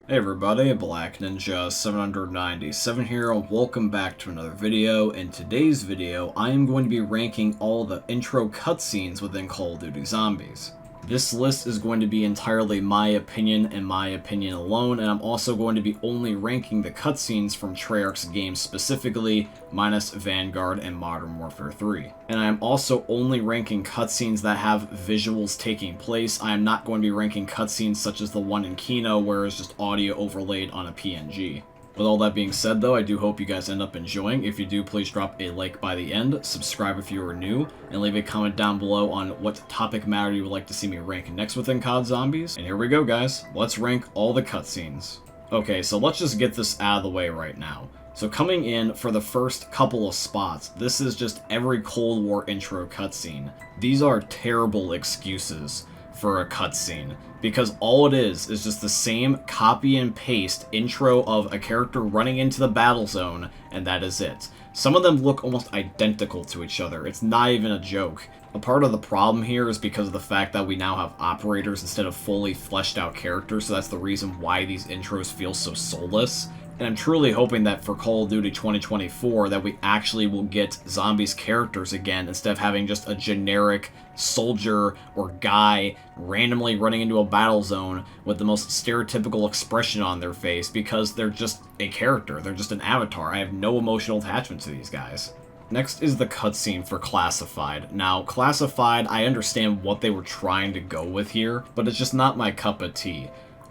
Hey everybody, Black Ninja 797 here, and welcome back to another video. In today's video, I am going to be ranking all the intro cutscenes within Call of Duty Zombies. This list is going to be entirely my opinion and my opinion alone, and I'm also going to be only ranking the cutscenes from Treyarch's games specifically, minus Vanguard and Modern Warfare 3. And I am also only ranking cutscenes that have visuals taking place. I am not going to be ranking cutscenes such as the one in Kino where it's just audio overlaid on a PNG. With all that being said though, I do hope you guys end up enjoying. If you do, please drop a like by the end, subscribe if you are new, and leave a comment down below on what topic matter you would like to see me rank next within COD Zombies. And here we go guys, let's rank all the cutscenes. Okay, so let's just get this out of the way right now. So coming in for the first couple of spots, this is just every Cold War intro cutscene. These are terrible excuses for a cutscene, because all it is just the same copy and paste intro of a character running into the battle zone, and that is it. Some of them look almost identical to each other. It's not even a joke. A part of the problem here is because of the fact that we now have operators instead of fully fleshed out characters, so that's the reason why these intros feel so soulless. And I'm truly hoping that for Call of Duty 2024 that we actually will get Zombies characters again instead of having just a generic soldier or guy randomly running into a battle zone with the most stereotypical expression on their face, because they're just a character, they're just an avatar. I have no emotional attachment to these guys. Next is the cutscene for Classified. Now, Classified, I understand what they were trying to go with here, but it's just not my cup of tea.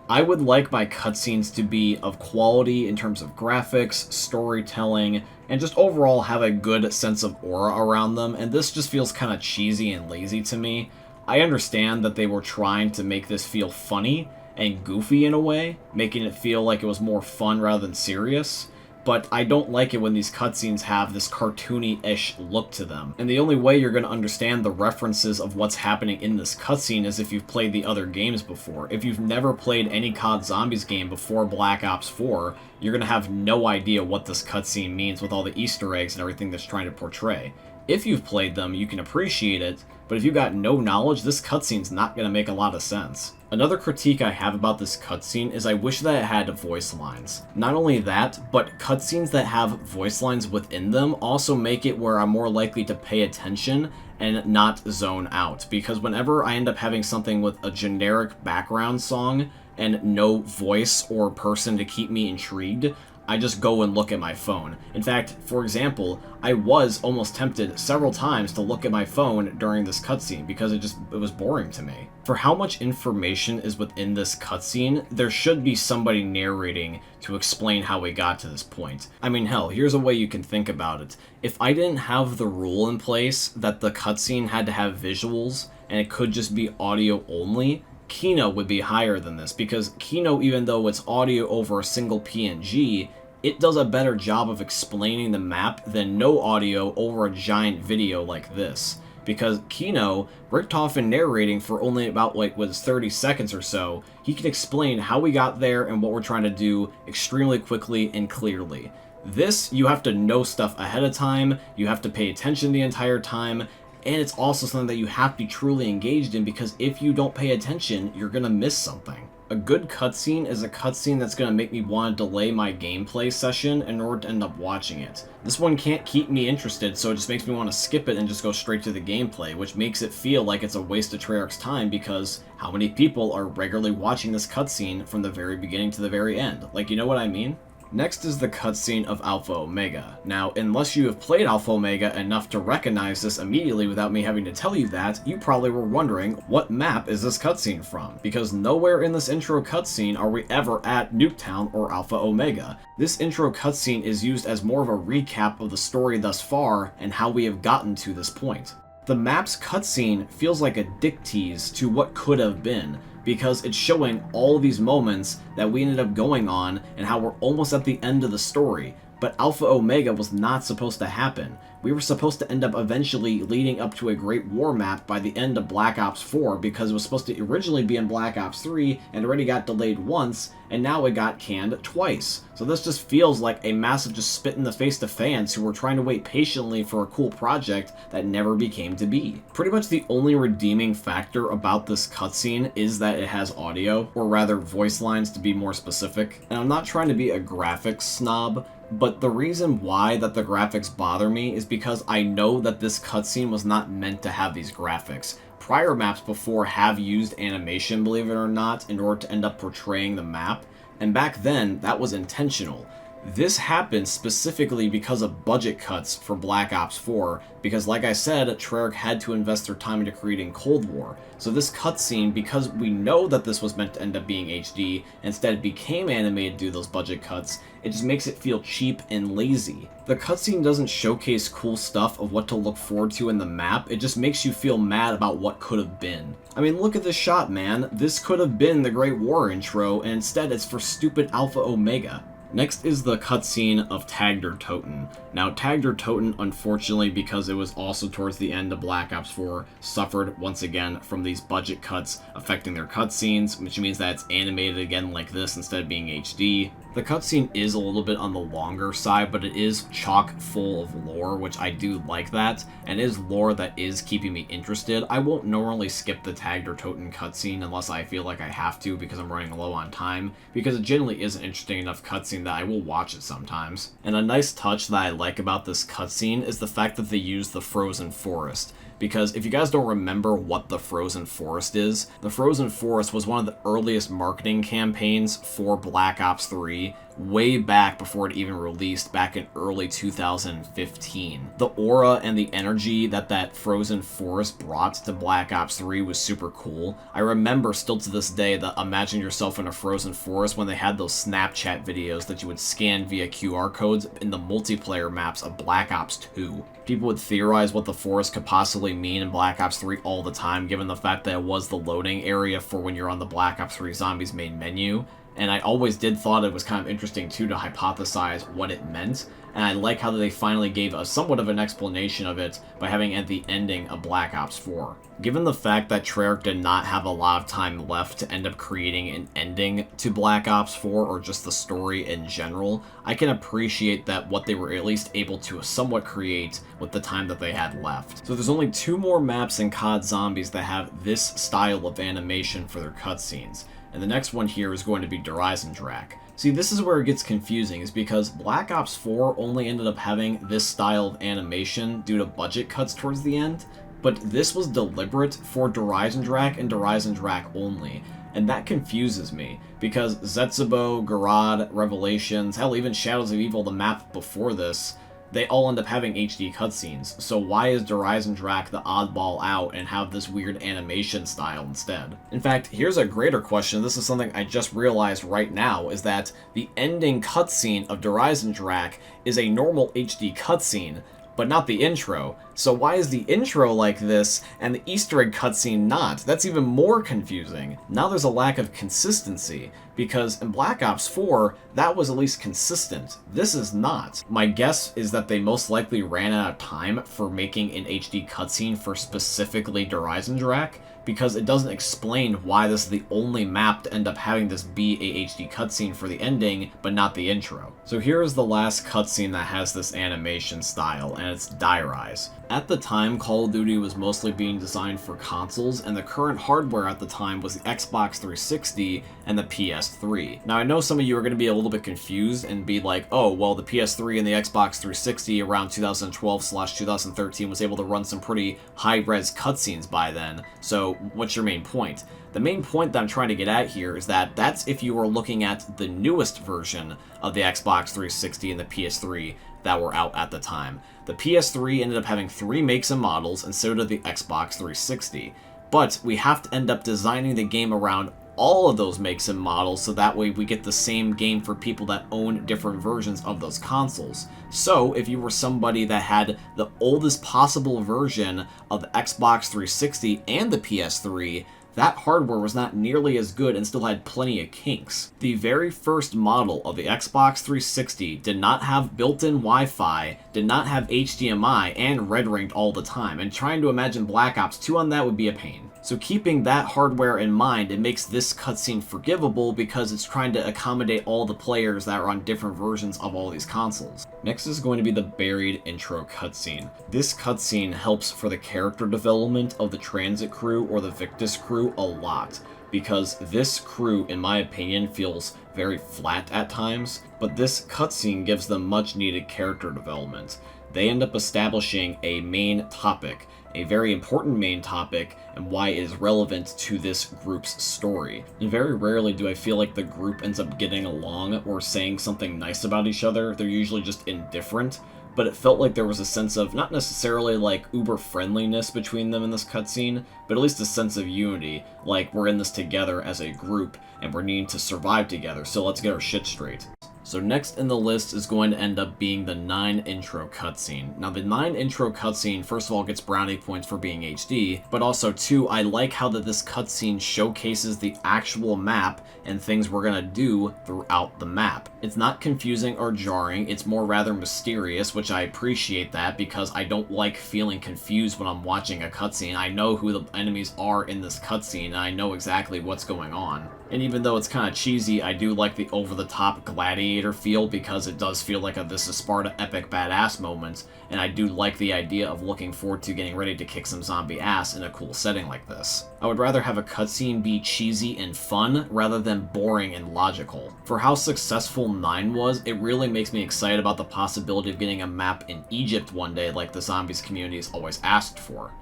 I would like my cutscenes to be of quality in terms of graphics, storytelling, and just overall have a good sense of aura around them, and this just feels kind of cheesy and lazy to me. I understand that they were trying to make this feel funny and goofy in a way, making it feel like it was more fun rather than serious, but I don't like it when these cutscenes have this cartoony-ish look to them. And the only way you're going to understand the references of what's happening in this cutscene is if you've played the other games before. If you've never played any COD Zombies game before Black Ops 4, you're going to have no idea what this cutscene means with all the Easter eggs and everything that's trying to portray. If you've played them, you can appreciate it, but if you've got no knowledge, this cutscene's not going to make a lot of sense. Another critique I have about this cutscene is I wish that it had voice lines. Not only that, but cutscenes that have voice lines within them also make it where I'm more likely to pay attention and not zone out, because whenever I end up having something with a generic background song and no voice or person to keep me intrigued, I just go and look at my phone. In fact, for example, I was almost tempted several times to look at my phone during this cutscene because it was boring to me. For how much information is within this cutscene, there should be somebody narrating to explain how we got to this point. I mean, hell, here's a way you can think about it. If I didn't have the rule in place that the cutscene had to have visuals and it could just be audio only, Kino would be higher than this, because Kino, even though it's audio over a single PNG, it does a better job of explaining the map than no audio over a giant video like this. Because Kino, Richtofen narrating for only about 30 seconds or so, he can explain how we got there and what we're trying to do extremely quickly and clearly. This, you have to know stuff ahead of time, you have to pay attention the entire time, and it's also something that you have to be truly engaged in, because if you don't pay attention, you're gonna miss something. A good cutscene is a cutscene that's gonna make me want to delay my gameplay session in order to end up watching it. This one can't keep me interested, so it just makes me want to skip it and just go straight to the gameplay, which makes it feel like it's a waste of Treyarch's time, because how many people are regularly watching this cutscene from the very beginning to the very end? Like, you know what I mean? Next is the cutscene of Alpha Omega. Now, unless you have played Alpha Omega enough to recognize this immediately without me having to tell you that, you probably were wondering, what map is this cutscene from? Because nowhere in this intro cutscene are we ever at Nuketown or Alpha Omega. This intro cutscene is used as more of a recap of the story thus far and how we have gotten to this point. The map's cutscene feels like a dick tease to what could have been, because it's showing all of these moments that we ended up going on and how we're almost at the end of the story. But Alpha Omega was not supposed to happen. we were supposed to end up eventually leading up to a Great War map by the end of Black Ops 4, because it was supposed to originally be in Black Ops 3 and already got delayed once, and now it got canned twice. So this just feels like a massive just spit in the face to fans who were trying to wait patiently for a cool project that never became to be. Pretty much the only redeeming factor about this cutscene is that it has audio, or rather voice lines to be more specific. And I'm not trying to be a graphics snob, but the reason why that the graphics bother me is because I know that this cutscene was not meant to have these graphics. Prior maps before have used animation, believe it or not, in order to end up portraying the map, and back then, that was intentional. This happened specifically because of budget cuts for Black Ops 4, because like I said, Treyarch had to invest their time into creating Cold War. So this cutscene, because we know that this was meant to end up being HD, instead it became animated due to those budget cuts, it just makes it feel cheap and lazy. The cutscene doesn't showcase cool stuff of what to look forward to in the map, it just makes you feel mad about what could have been. I mean, look at this shot, man. This could have been the Great War intro, and instead it's for stupid Alpha Omega. Next is the cutscene of Nacht Der Untoten. Now, Nacht Der Untoten, unfortunately, because it was also towards the end of Black Ops 4, suffered once again from these budget cuts affecting their cutscenes, which means that it's animated again like this instead of being HD. The cutscene is a little bit on the longer side, but it is chock full of lore, which I do like that, and is lore that is keeping me interested. I won't normally skip the Nacht Der Untoten cutscene unless I feel like I have to because I'm running low on time, because it generally is an interesting enough cutscene that I will watch it sometimes. And a nice touch that I like about this cutscene is the fact that they use the frozen forest. Because if you guys don't remember what the Frozen Forest is, the Frozen Forest was one of the earliest marketing campaigns for Black Ops 3, way back before it even released back in early 2015. The aura and the energy that that Frozen Forest brought to Black Ops 3 was super cool. I remember still to this day that imagine yourself in a frozen forest when they had those Snapchat videos that you would scan via QR codes in the multiplayer maps of Black Ops 2. People would theorize what the forest could possibly mean in Black Ops 3 all the time, given the fact that it was the loading area for when you're on the Black Ops 3 Zombies main menu. And I always did thought it was kind of interesting, too, to hypothesize what it meant. And I like how they finally gave us somewhat of an explanation of it by having it at the ending of Black Ops 4. Given the fact that Treyarch did not have a lot of time left to end up creating an ending to Black Ops 4, or just the story in general, I can appreciate that what they were at least able to somewhat create with the time that they had left. So there's only 2 more maps in COD Zombies that have this style of animation for their cutscenes. And the next one here is going to be Eisendrache. See, this is where it gets confusing, is because Black Ops 4 only ended up having this style of animation due to budget cuts towards the end, but this was deliberate for Eisendrache and Eisendrache only. And that confuses me, because Zetsubou, Garad, Revelations, hell, even Shadows of Evil, the map before this, they all end up having HD cutscenes. So why is Eisendrache the oddball out and have this weird animation style instead? In fact, here's a greater question. This is something I just realized right now, is that the ending cutscene of Eisendrache is a normal HD cutscene, but not the intro. So why is the intro like this and the Easter egg cutscene not? That's even more confusing. Now there's a lack of consistency, because in Black Ops 4, that was at least consistent. This is not. My guess is that they most likely ran out of time for making an HD cutscene for specifically Eisendrache, because it doesn't explain why this is the only map to end up having this be a HD cutscene for the ending, but not the intro. So here is the last cutscene that has this animation style, and it's Die Rise. At the time, Call of Duty was mostly being designed for consoles, and the current hardware at the time was the Xbox 360 and the PS3. Now, I know some of you are going to be a little bit confused and be like, oh, well, the PS3 and the Xbox 360 around 2012/2013 was able to run some pretty high-res cutscenes by then, so what's your main point? The main point that I'm trying to get at here is that that's if you were looking at the newest version of the Xbox 360 and the PS3 that were out at the time. The PS3 ended up having 3 makes and models, and so did the Xbox 360. But we have to end up designing the game around all of those makes and models, so that way we get the same game for people that own different versions of those consoles. So if you were somebody that had the oldest possible version of the Xbox 360 and the PS3, that hardware was not nearly as good and still had plenty of kinks. The very first model of the Xbox 360 did not have built-in Wi-Fi, did not have HDMI, and red-ringed all the time, and trying to imagine Black Ops 2 on that would be a pain. So keeping that hardware in mind, it makes this cutscene forgivable because it's trying to accommodate all the players that are on different versions of all these consoles. Next is going to be the buried intro cutscene. This cutscene helps for the character development of the Transit crew or the Victus crew a lot, because this crew, in my opinion, feels very flat at times, but this cutscene gives them much needed character development. They end up establishing a main topic, a very important main topic, and why it is relevant to this group's story. And very rarely do I feel like the group ends up getting along or saying something nice about each other. They're usually just indifferent, but it felt like there was a sense of, not necessarily like uber friendliness between them in this cutscene, but at least a sense of unity, like we're in this together as a group, and we're needing to survive together, so let's get our shit straight. So next in the list is going to end up being the 9 intro cutscene. Now the 9 intro cutscene, first of all, gets brownie points for being HD, but also too, I like how that this cutscene showcases the actual map and things we're gonna do throughout the map. It's not confusing or jarring, it's more rather mysterious, which I appreciate that because I don't like feeling confused when I'm watching a cutscene. I know who the enemies are in this cutscene and I know exactly what's going on. And even though it's kind of cheesy, I do like the over-the-top gladiator feel because it does feel like a This Is Sparta epic badass moment, and I do like the idea of looking forward to getting ready to kick some zombie ass in a cool setting like this. I would rather have a cutscene be cheesy and fun rather than boring and logical. For how successful 9 was, it really makes me excited about the possibility of getting a map in Egypt one day like the zombies community has always asked for.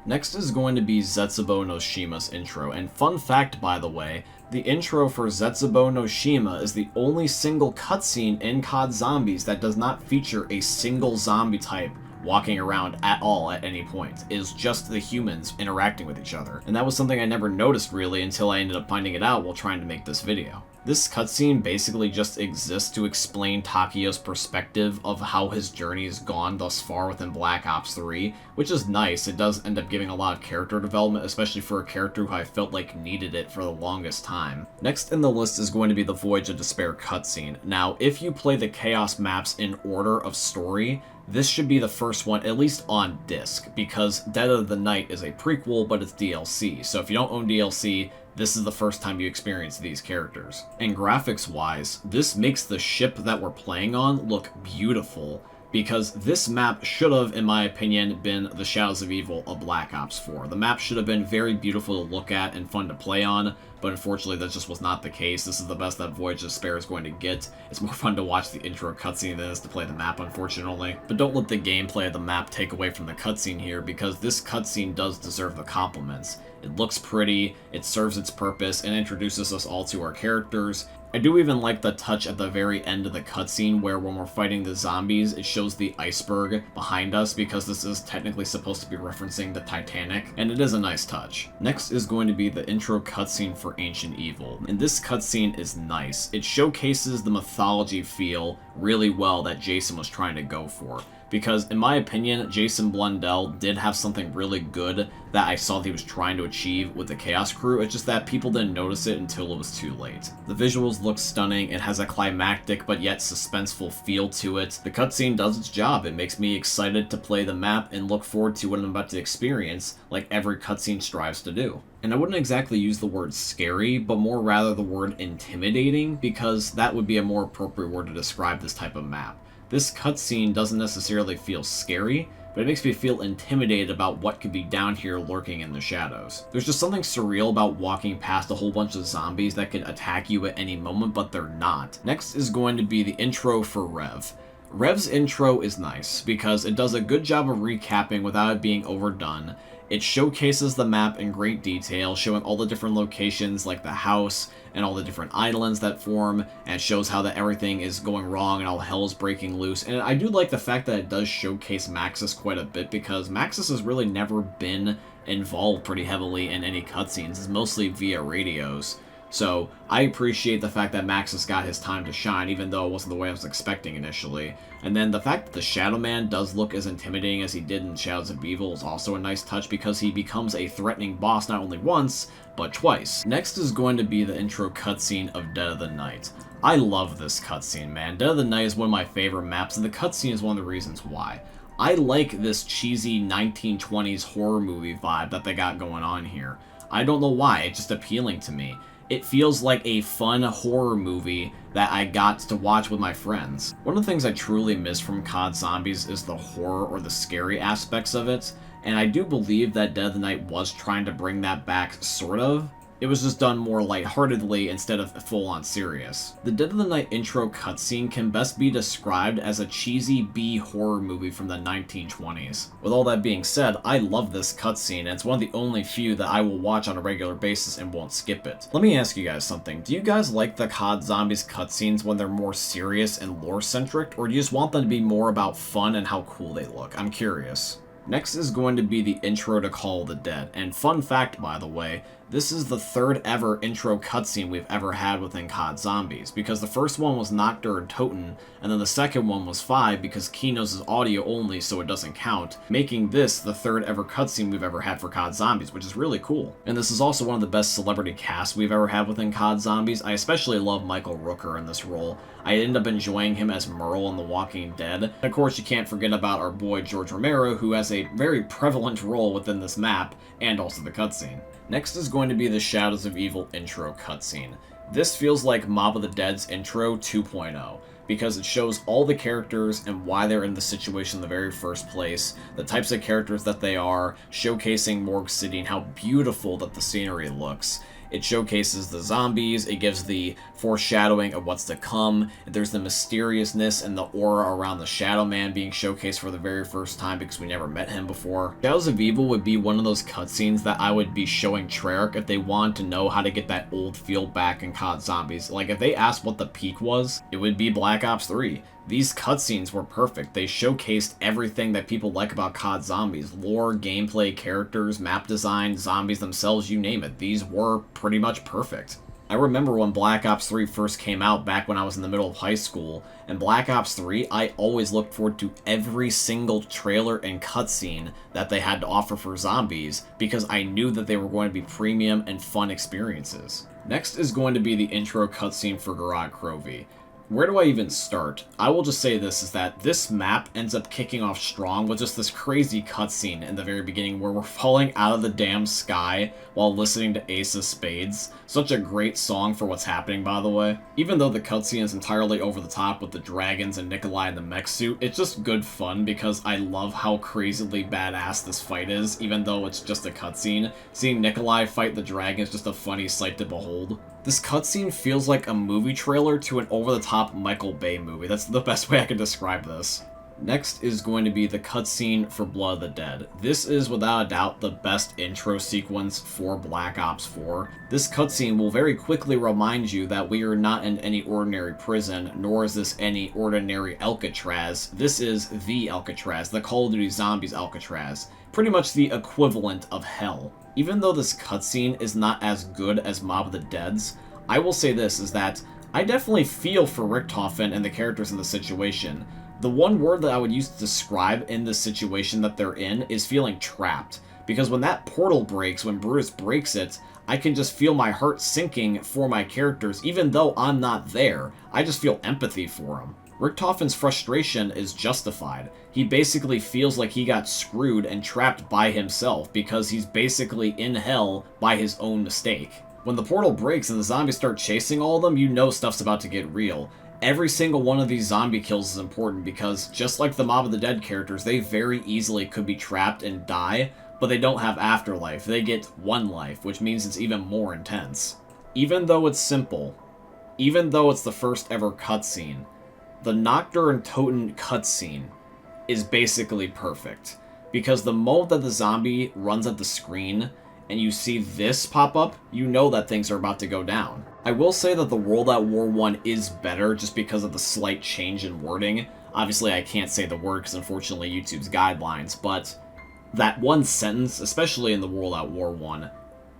Next is going to be Zetsubou No Shima's intro, and fun fact by the way, the intro for Zetsubou No Shima is the only single cutscene in COD Zombies that does not feature a single zombie type walking around at all at any point. It is just the humans interacting with each other. And that was something I never noticed really until I ended up finding it out while trying to make this video. This cutscene basically just exists to explain Takeyo's perspective of how his journey has gone thus far within Black Ops 3, which is nice. It does end up giving a lot of character development, especially for a character who I felt like needed it for the longest time. Next in the list is going to be the Voyage of Despair cutscene. Now, if you play the Chaos maps in order of story, this should be the first one, at least on disc, because Dead of the Night is a prequel, but it's DLC. So if you don't own DLC, this is the first time you experience these characters. And graphics-wise, this makes the ship that we're playing on look beautiful, because this map should have, in my opinion, been the Shadows of Evil of Black Ops 4. The map should have been very beautiful to look at and fun to play on, but unfortunately that just was not the case. This is the best that Voyage of Despair is going to get. It's more fun to watch the intro cutscene than it is to play the map, unfortunately. But don't let the gameplay of the map take away from the cutscene here, because this cutscene does deserve the compliments. It looks pretty, it serves its purpose, and introduces us all to our characters. I do even like the touch at the very end of the cutscene where when we're fighting the zombies, it shows the iceberg behind us because this is technically supposed to be referencing the Titanic, and it is a nice touch. Next is going to be the intro cutscene for Ancient Evil, and this cutscene is nice. It showcases the mythology feel really well that Jason was trying to go for. Because, in my opinion, Jason Blundell did have something really good that I saw that he was trying to achieve with the Chaos Crew. It's just that people didn't notice it until it was too late. The visuals look stunning, it has a climactic but yet suspenseful feel to it. The cutscene does its job, it makes me excited to play the map and look forward to what I'm about to experience, like every cutscene strives to do. And I wouldn't exactly use the word scary, but more rather the word intimidating, because that would be a more appropriate word to describe this type of map. This cutscene doesn't necessarily feel scary, but it makes me feel intimidated about what could be down here lurking in the shadows. There's just something surreal about walking past a whole bunch of zombies that could attack you at any moment, but they're not. Next is going to be the intro for Rev. Rev's intro is nice, because it does a good job of recapping without it being overdone. It showcases the map in great detail, showing all the different locations like the house and all the different islands that form, and it shows how that everything is going wrong and all hell is breaking loose. And I do like the fact that it does showcase Maxis quite a bit, because Maxis has really never been involved pretty heavily in any cutscenes. It's mostly via radios. So I appreciate the fact that Maxis got his time to shine, even though it wasn't the way I was expecting initially. And then the fact that the Shadow Man does look as intimidating as he did in Shadows of Evil is also a nice touch, because he becomes a threatening boss not only once, but twice. Next is going to be the intro cutscene of Dead of the Night. I love this cutscene, man. Dead of the Night is one of my favorite maps, and the cutscene is one of the reasons why. I like this cheesy 1920s horror movie vibe that they got going on here. I don't know why, it's just appealing to me. It feels like a fun horror movie that I got to watch with my friends. One of the things I truly miss from COD Zombies is the horror or the scary aspects of it, and I do believe that Dead of the Night was trying to bring that back, sort of. It was just done more lightheartedly instead of full-on serious. The Dead of the Night intro cutscene can best be described as a cheesy B horror movie from the 1920s. With all that being said, I love this cutscene, and it's one of the only few that I will watch on a regular basis and won't skip it. Let me ask you guys something. Do you guys like the COD Zombies cutscenes when they're more serious and lore-centric, or do you just want them to be more about fun and how cool they look? I'm curious. Next is going to be the intro to Call of the Dead, and fun fact, by the way, this is the third ever intro cutscene we've ever had within COD Zombies, because the first one was Nacht Der Untoten, and then the second one was 5 because Keyno's is audio only so it doesn't count, making this the third ever cutscene we've ever had for COD Zombies, which is really cool. And this is also one of the best celebrity casts we've ever had within COD Zombies. I especially love Michael Rooker in this role. I ended up enjoying him as Merle in The Walking Dead. And of course, you can't forget about our boy George Romero, who has a very prevalent role within this map, and also the cutscene. Next is going to be the Shadows of Evil intro cutscene. This feels like Mob of the Dead's intro 2.0, because it shows all the characters and why they're in the situation in the very first place, the types of characters that they are, showcasing Morgue City and how beautiful that the scenery looks. It showcases the zombies, it gives the foreshadowing of what's to come, there's the mysteriousness and the aura around the Shadow Man being showcased for the very first time because we never met him before. Shadows of Evil would be one of those cutscenes that I would be showing Treyarch if they wanted to know how to get that old feel back in COD Zombies. Like, if they asked what the peak was, it would be Black Ops 3. These cutscenes were perfect. They showcased everything that people like about COD Zombies. Lore, gameplay, characters, map design, zombies themselves, you name it. These were pretty much perfect. I remember when Black Ops 3 first came out back when I was in the middle of high school, and Black Ops 3, I always looked forward to every single trailer and cutscene that they had to offer for zombies, because I knew that they were going to be premium and fun experiences. Next is going to be the intro cutscene for Garage Crovy. Where do I even start? I will just say this, is that this map ends up kicking off strong with just this crazy cutscene in the very beginning where we're falling out of the damn sky while listening to Ace of Spades. Such a great song for what's happening, by the way. Even though the cutscene is entirely over the top with the dragons and Nikolai in the mech suit, it's just good fun because I love how crazily badass this fight is, even though it's just a cutscene. Seeing Nikolai fight the dragon is just a funny sight to behold. This cutscene feels like a movie trailer to an over-the-top Michael Bay movie. That's the best way I can describe this. Next is going to be the cutscene for Blood of the Dead. This is without a doubt the best intro sequence for Black Ops 4. This cutscene will very quickly remind you that we are not in any ordinary prison, nor is this any ordinary Alcatraz. This is the Alcatraz, the Call of Duty Zombies Alcatraz. Pretty much the equivalent of hell. Even though this cutscene is not as good as Mob of the Dead's, I will say this, is that I definitely feel for Richthofen and the characters in the situation. The one word that I would use to describe in this situation that they're in is feeling trapped. Because when that portal breaks, when Brutus breaks it, I can just feel my heart sinking for my characters, even though I'm not there. I just feel empathy for them. Richthofen's frustration is justified. He basically feels like he got screwed and trapped by himself because he's basically in hell by his own mistake. When the portal breaks and the zombies start chasing all of them, you know stuff's about to get real. Every single one of these zombie kills is important because, just like the Mob of the Dead characters, they very easily could be trapped and die, but they don't have afterlife. They get one life, which means it's even more intense. Even though it's simple, even though it's the first ever cutscene, the Nacht Der Untoten cutscene is basically perfect. Because the moment that the zombie runs at the screen and you see this pop up, you know that things are about to go down. I will say that the World at War 1 is better just because of the slight change in wording. Obviously, I can't say the word because unfortunately YouTube's guidelines, but that one sentence, especially in the World at War 1,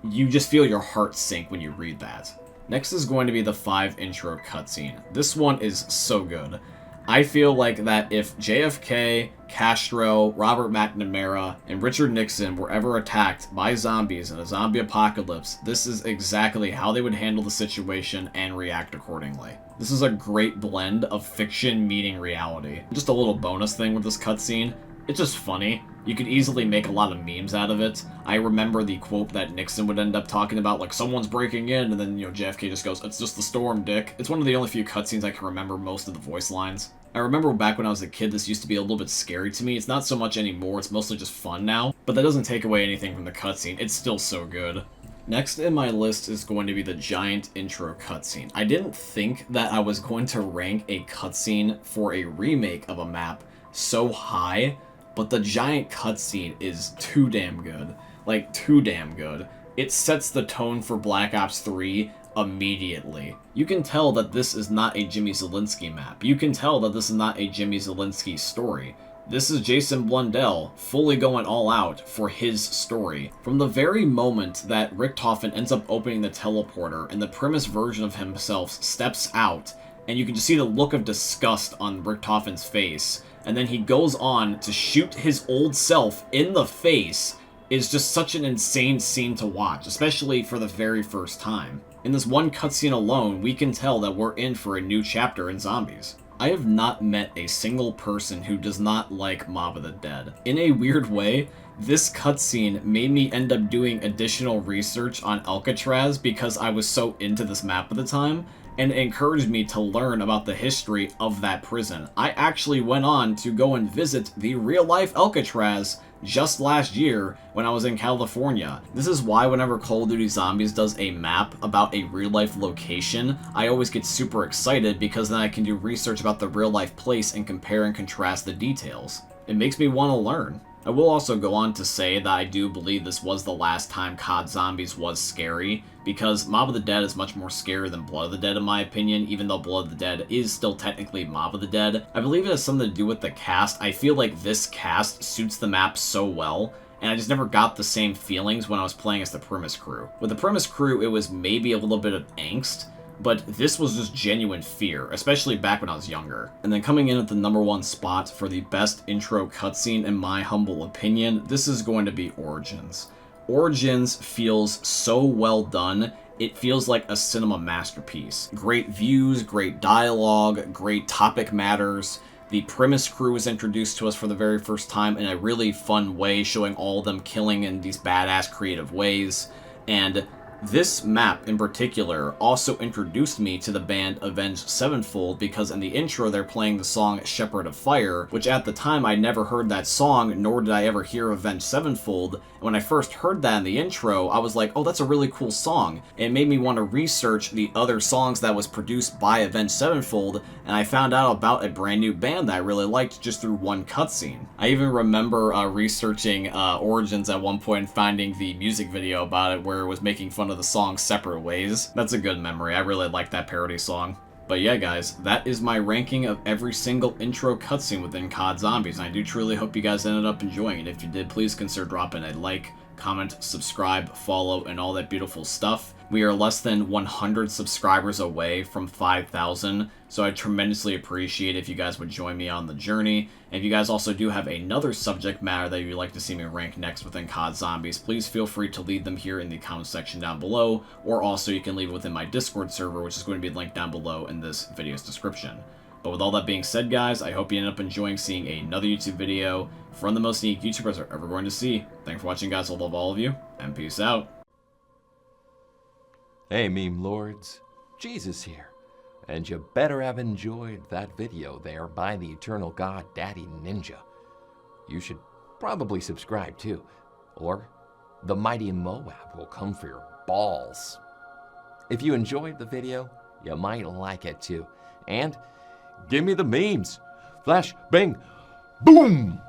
you just feel your heart sink when you read that. Next is going to be the 5 intro cutscene. This one is so good. I feel like that if JFK, Castro, Robert McNamara, and Richard Nixon were ever attacked by zombies in a zombie apocalypse, this is exactly how they would handle the situation and react accordingly. This is a great blend of fiction meeting reality. Just a little bonus thing with this cutscene, it's just funny. You could easily make a lot of memes out of it. I remember the quote that Nixon would end up talking about, like, someone's breaking in, and then, JFK just goes, "It's just the storm, dick." It's one of the only few cutscenes I can remember most of the voice lines. I remember back when I was a kid, this used to be a little bit scary to me. It's not so much anymore, it's mostly just fun now. But that doesn't take away anything from the cutscene. It's still so good. Next in my list is going to be the giant intro cutscene. I didn't think that I was going to rank a cutscene for a remake of a map so high, but the giant cutscene is too damn good. Like, too damn good. It sets the tone for Black Ops 3 immediately. You can tell that this is not a Jimmy Zielinski map. You can tell that this is not a Jimmy Zielinski story. This is Jason Blundell fully going all out for his story. From the very moment that Richtofen ends up opening the teleporter and the Primus version of himself steps out, and you can just see the look of disgust on Richtofen's face, and then he goes on to shoot his old self in the face, is just such an insane scene to watch, especially for the very first time. In this one cutscene alone, we can tell that we're in for a new chapter in zombies. I have not met a single person who does not like Mob of the Dead. In a weird way, this cutscene made me end up doing additional research on Alcatraz because I was so into this map at the time, and it encouraged me to learn about the history of that prison. I actually went on to go and visit the real-life Alcatraz just last year when I was in California. This is why whenever Call of Duty Zombies does a map about a real-life location, I always get super excited because then I can do research about the real-life place and compare and contrast the details. It makes me want to learn. I will also go on to say that I do believe this was the last time COD Zombies was scary, because Mob of the Dead is much more scary than Blood of the Dead in my opinion, even though Blood of the Dead is still technically Mob of the Dead. I believe it has something to do with the cast. I feel like this cast suits the map so well, and I just never got the same feelings when I was playing as the Primus crew. With the Primus crew, it was maybe a little bit of angst, but this was just genuine fear, especially back when I was younger. And then coming in at the #1 spot for the best intro cutscene, in my humble opinion, this is going to be Origins. Origins feels so well done, it feels like a cinema masterpiece. Great views, great dialogue, great topic matters. The Primus crew was introduced to us for the very first time in a really fun way, showing all of them killing in these badass creative ways. And this map in particular also introduced me to the band Avenged Sevenfold, because in the intro they're playing the song Shepherd of Fire, which at the time I never heard that song, nor did I ever hear Avenged Sevenfold. And when I first heard that in the intro, I was like, oh, that's a really cool song. It made me want to research the other songs that was produced by Avenged Sevenfold, and I found out about a brand new band that I really liked just through one cutscene. I even remember researching Origins at one point and finding the music video about it where it was making fun of the song Separate Ways. That's a good memory. I really like that parody song. But yeah, guys, that is my ranking of every single intro cutscene within COD Zombies, and I do truly hope you guys ended up enjoying it. If you did, please consider dropping a like, comment, subscribe, follow, and all that beautiful stuff. We are less than 100 subscribers away from 5,000, so I tremendously appreciate if you guys would join me on the journey. And if you guys also do have another subject matter that you'd like to see me rank next within COD Zombies, please feel free to leave them here in the comment section down below, or also you can leave it within my Discord server, which is going to be linked down below in this video's description. But with all that being said, guys, I hope you end up enjoying seeing another YouTube video from the most unique YouTubers are ever going to see. Thanks for watching, guys. I love all of you, and peace out. Hey, meme lords, Jesus here, and you better have enjoyed that video there by the Eternal God Daddy Ninja. You should probably subscribe too, or the mighty Moab will come for your balls. If you enjoyed the video, you might like it too, and give me the memes. Flash, bang, boom!